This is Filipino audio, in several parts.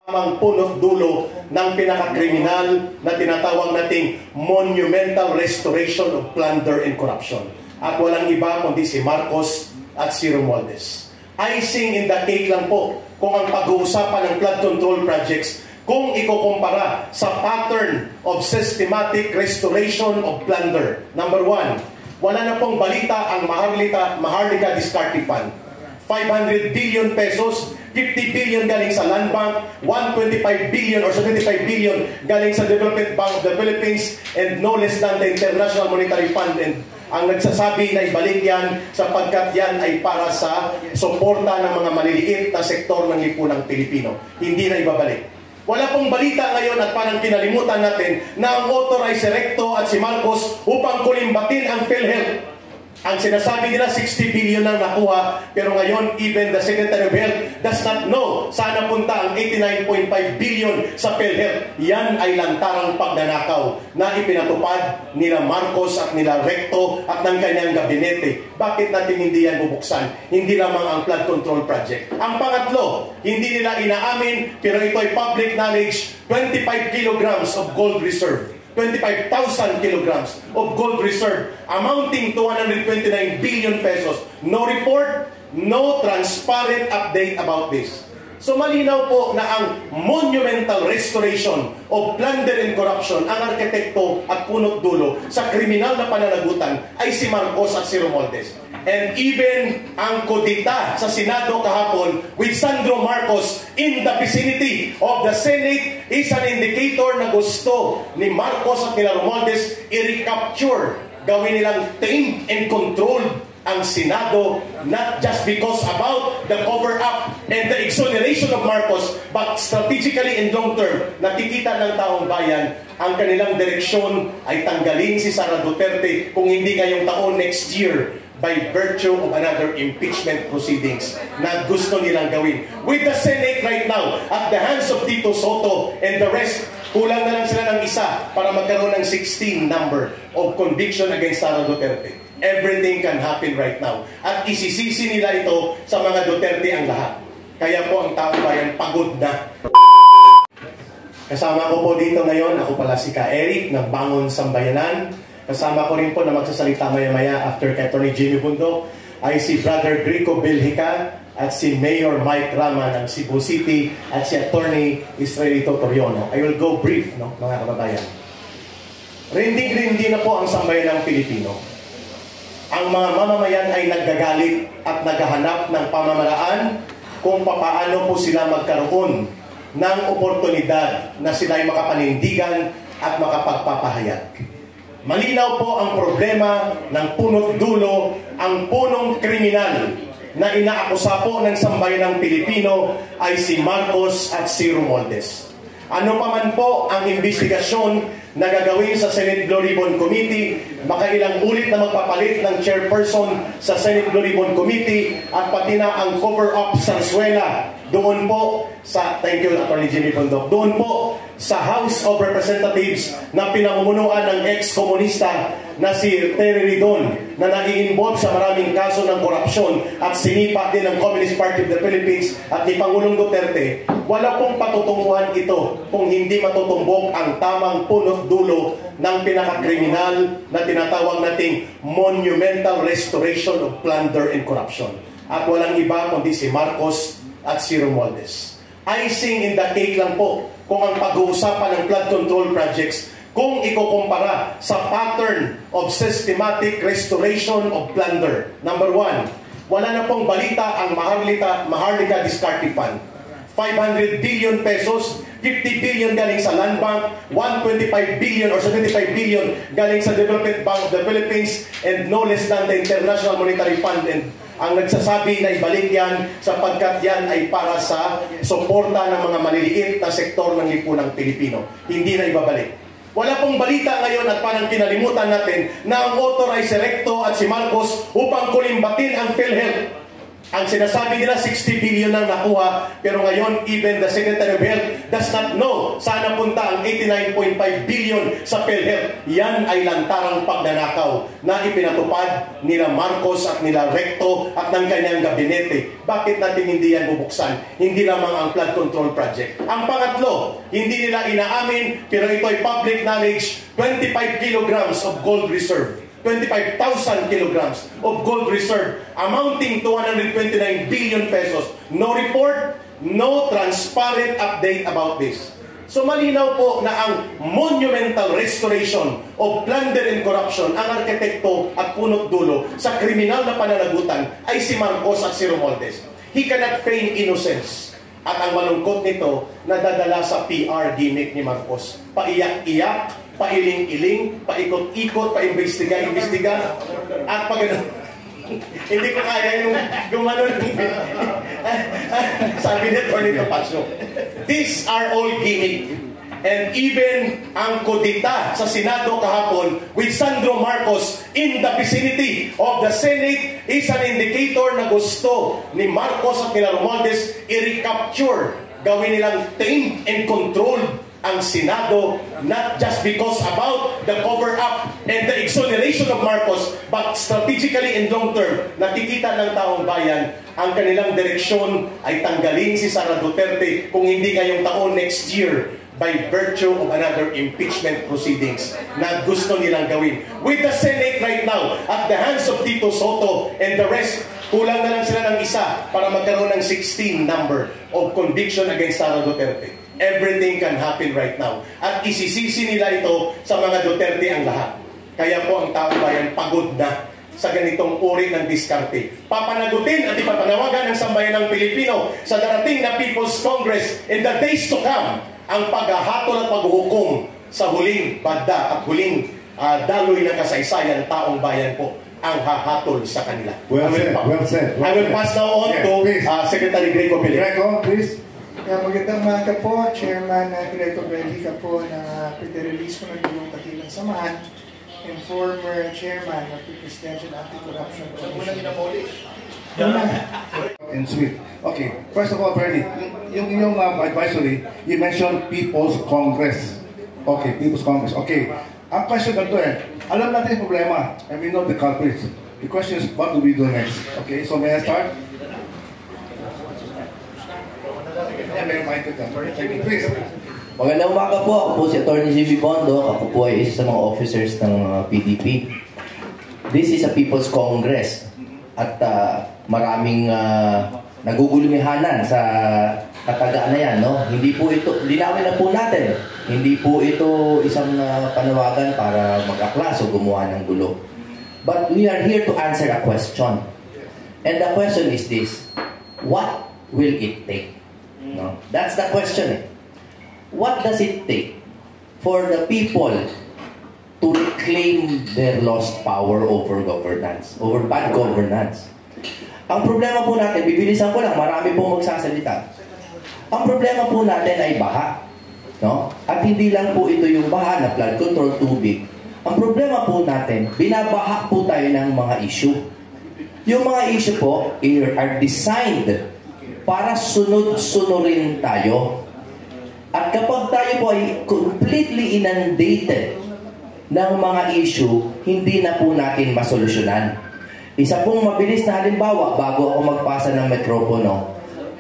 ang punot dulo ng pinakakriminal na tinatawag nating monumental restoration of plunder and corruption. At walang iba kundi si Marcos at si Romualdez. Icing in the cake lang po kung ang pag-uusapan ng flood control projects kung ikukumpara sa pattern of systematic restoration of plunder. Number one, wala na pong balita ang Maharlika Discarte Fund. 500 billion pesos, 50 billion galing sa Land Bank, 125 billion or 75 billion galing sa Development Bank of the Philippines, and no less than the International Monetary Fund. And ang nagsasabi na ibalik yan sapagkat yan ay para sa suporta ng mga maliliit na sektor ng lipunang Pilipino. Hindi na ibabalik. Wala pong balita ngayon at parang kinalimutan natin na ang authorized recto at si Marcos upang kulimbatin ang PhilHealth. Ang sinasabi nila 60 billion ang nakuha, pero ngayon even the Secretary of Health does not know saan napunta ang 89.5 billion sa PhilHealth. Yan ay lantarang pagnanakaw na ipinatupad nila Marcos at nila Recto at ng kanyang gabinete. Bakit natin hindi yan bubuksan? Hindi lamang ang flood control project. Ang pangatlo, hindi nila inaamin, pero ito ay public knowledge, 25 kilograms of gold reserve. 25,000 kilograms of gold reserve amounting to 129 billion pesos. No report, no transparent update about this. So malinaw po na ang monumental restoration of plunder and corruption, ang arkitekto at punot dulo sa kriminal na pananagutan ay si Marcos at si Romualdez. And even ang kodita sa Senado kahapon with Sandro Marcos in the vicinity of the Senate is an indicator na gusto ni Marcos at nila Romualdez i-recapture, gawin nilang tamed and controlled ang Senado, not just because about the cover-up and the exoneration of Marcos, but strategically and long-term, nakikita ng taong bayan ang kanilang direksyon ay tanggalin si Sara Duterte kung hindi ngayong taon, next year, by virtue of another impeachment proceedings na gusto nilang gawin. With the Senate right now, at the hands of Tito Soto and the rest, kulang na lang sila ng isa para magkaroon ng 16 number of conviction against Sara Duterte. Everything can happen right now. At isisisi nila ito sa mga Duterte ang lahat. Kaya po ang taong bayan pagod na. Kasama ko po dito ngayon, ako pala si Ka Eric ng Bangon Sambayanan. Kasama ko rin po na magsasalita maya-maya after kay Atty. Jimmy Bundok ay si Brother Grico Belhica at si Mayor Mike Rama ng Cebu City at si Atty. Israelito Toriono. I will go brief, no, mga kababayan. Rinding-rindi na po ang sambayanang Pilipino. Ang mga mamamayan ay naggagalit at naghahanap ng pamamaraan kung papaano po sila magkaroon ng oportunidad na sila ay makapanindigan at makapagpapahayag. Malinaw po ang problema ng punot dulo, ang punong kriminal na inaakusa po ng sambayanang Pilipino ay si Marcos at si Romualdez. Ano pa man po ang investigasyon na gagawin sa Senate Blue Ribbon Committee, makailang ulit na magpapalit ng chairperson sa Senate Blue Ribbon Committee at pati na ang cover-up Sarsuela doon po sa, thank you Atty. Jimmy Bundok, doon po sa House of Representatives na pinamumunuan ng ex-komunista na si Terry Ridon na nag-i-involve sa maraming kaso ng korupsyon at sinipa din ng Communist Party of the Philippines at ni Pangulong Duterte. Wala pong patutunguhan ito kung hindi matutumbok ang tamang punot dulo ng pinakakriminal na tinatawag nating monumental restoration of plunder and corruption. At walang iba kundi si Marcos at si Romualdez. Icing in the cake lang po kung ang pag-uusapan ng flood control projects kung ikukumpara sa pattern of systematic restoration of plunder. Number one, wala na pong balita ang Maharlika Discarte Fund. 500 billion pesos, 50 billion galing sa Land Bank, 125 billion or 75 billion galing sa Development Bank of the Philippines, and no less than the International Monetary Fund. And ang nagsasabi na ibalik yan sapagkat yan ay para sa suporta ng mga maliliit na sektor ng lipunang Pilipino. Hindi na ibabalik. Wala pong balita ngayon at parang kinalimutan natin na ang authorized recto at si Marcos upang kulimbatin ang PhilHealth. Ang sinasabi nila 60 billion ang nakuha, pero ngayon even the Secretary of Health does not know saan napunta ang 89.5 billion sa PhilHealth. Yan ay lantarang pagnanakaw na ipinatupad nila Marcos at nila Recto at ng kanyang gabinete. Bakit natin hindi yan bubuksan? Hindi lamang ang flood control project. Ang pangatlo, hindi nila inaamin, pero ito ay public knowledge, 25 kilograms of gold reserve. 25,000 kilograms of gold reserve amounting to 129 billion pesos. No report, no transparent update about this. So malinaw po na ang monumental restoration of plunder and corruption, ang arkitekto at punot dulo sa kriminal na pananagutan ay si Marcos at si Romualdez. He cannot feign innocence. At ang malungkot nito, nadadala sa PR gimmick ni Marcos. Paiyak-iyak, pailing-iling, paikot-ikot, paimbestiga-imbestiga, at pag hindi ko kaya yung gumanon. Sabi ni Tony Topacio, these are all gimmick. And even ang kudita sa Senado kahapon with Sandro Marcos in the vicinity of the Senate is an indicator na gusto ni Marcos at nila Romualdez i-recapture, gawin nilang tamed and controlled ang Senado, not just because about the cover-up and the exoneration of Marcos, but strategically and long-term, nakikita ng taong bayan ang kanilang direksyon ay tanggalin si Sara Duterte kung hindi ngayong taon, next year, by virtue of another impeachment proceedings na gusto nilang gawin. With the Senate right now, at the hands of Tito Soto and the rest, kulang na lang sila ng isa para magkaroon ng 16 number of conviction against Sara Duterte. Everything can happen right now. At isisisi nila ito sa mga Duterte ang lahat. Kaya po ang taong bayan pagod na sa ganitong uri ng diskarte. Papanagutin at ipapanawagan ng sambayanang Pilipino sa darating na People's Congress in the days to come ang paghahatol at paghuhukom sa huling badda at huling daloy ng kasaysayan taong bayan po ang hahatol sa kanila. Well said. I will pass now on to Secretary Greco Pili. Greco, please. Magandang umaga po, Chairman Greco Pili po na pinirelease ko ng Dulong Dakilang Samahan and former Chairman of the Presidential Anti-Corruption Commission. And sweet. Okay, first of all, Freddy, yung advisory, you mentioned People's Congress. Okay, People's Congress. Okay, ang question ganito alam natin yung problema, and we know the culprits. The question is, what do we do next? Okay, so may I start? Please. Magandang umaga po. Ako po si Atty. Jimmy Bondo. Ako po ay isa sa mga officers ng PDP. This is a People's Congress. At maraming nagugulumihanan sa katagaan na yan. No? Hindi po ito, linawin na po natin. Hindi po ito isang panawagan para mag-aklas o gumawa ng gulo. But we are here to answer a question. And the question is this: what will it take? No? That's the question. What does it take for the people to reclaim their lost power over governance, over bad governance? Ang problema po natin, bibilisan ko lang, marami pong magsasalita. Ang problema po natin ay baha. No? At hindi lang po ito yung baha na flood control, tubig. Ang problema po natin, binabaha po tayo ng mga issue. Yung mga issue po are designed para sunod-sunurin tayo. At kapag tayo po ay completely inundated ng mga issue, hindi na po natin masolusyonan. Isa pong mabilis na halimbawa, bago ako magpasa ng mikropono,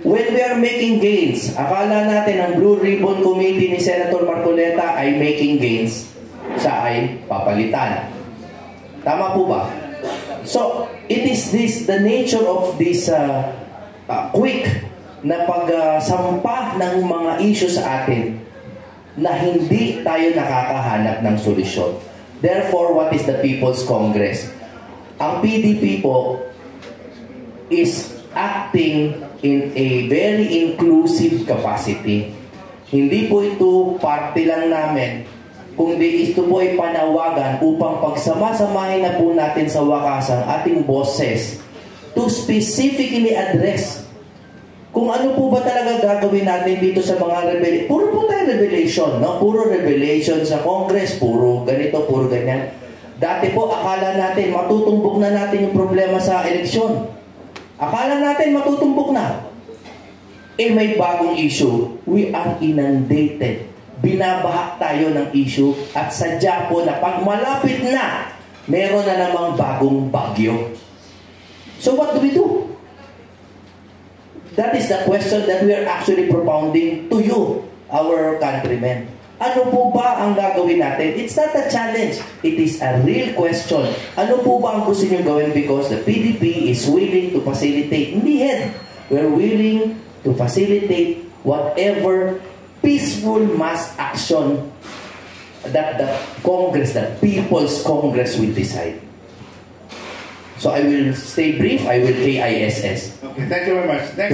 when we are making gains, akala natin ang Blue Ribbon Committee ni Senator Marcoleta ay making gains, siya ay papalitan. Tama po ba? So, it is the nature of this quick na pagsampa ng mga issue sa atin na hindi tayo nakakahanap ng solusyon. Therefore, what is the People's Congress? Ang PDP po is acting in a very inclusive capacity. Hindi po ito parte lang namin, kundi ito po ay panawagan upang pagsama-samahin na po natin sa wakas ang ating boses to specifically address kung ano po ba talaga gagawin natin dito sa mga revelation. Puro po tayo revelation, no? Puro revelation sa Congress, puro ganito, puro ganyan. Dati po, akala natin, matutumbok na natin yung problema sa eleksyon. Akala natin matutumbok na. May bagong issue. We are inundated. Binabaha tayo ng issue at sadya po na pag malapit na, meron na namang bagong bagyo. So what do we do? That is the question that we are actually propounding to you, our countrymen. Ano po ba ang gagawin natin? It's not a challenge. It is a real question. Ano po ba ang gusto nyo gawin? Because the PDP is willing to facilitate. Hindi yan. We're willing to facilitate whatever peaceful mass action that the Congress, the People's Congress will decide. So I will stay brief. I will KISS. Okay, thank you very much. Next.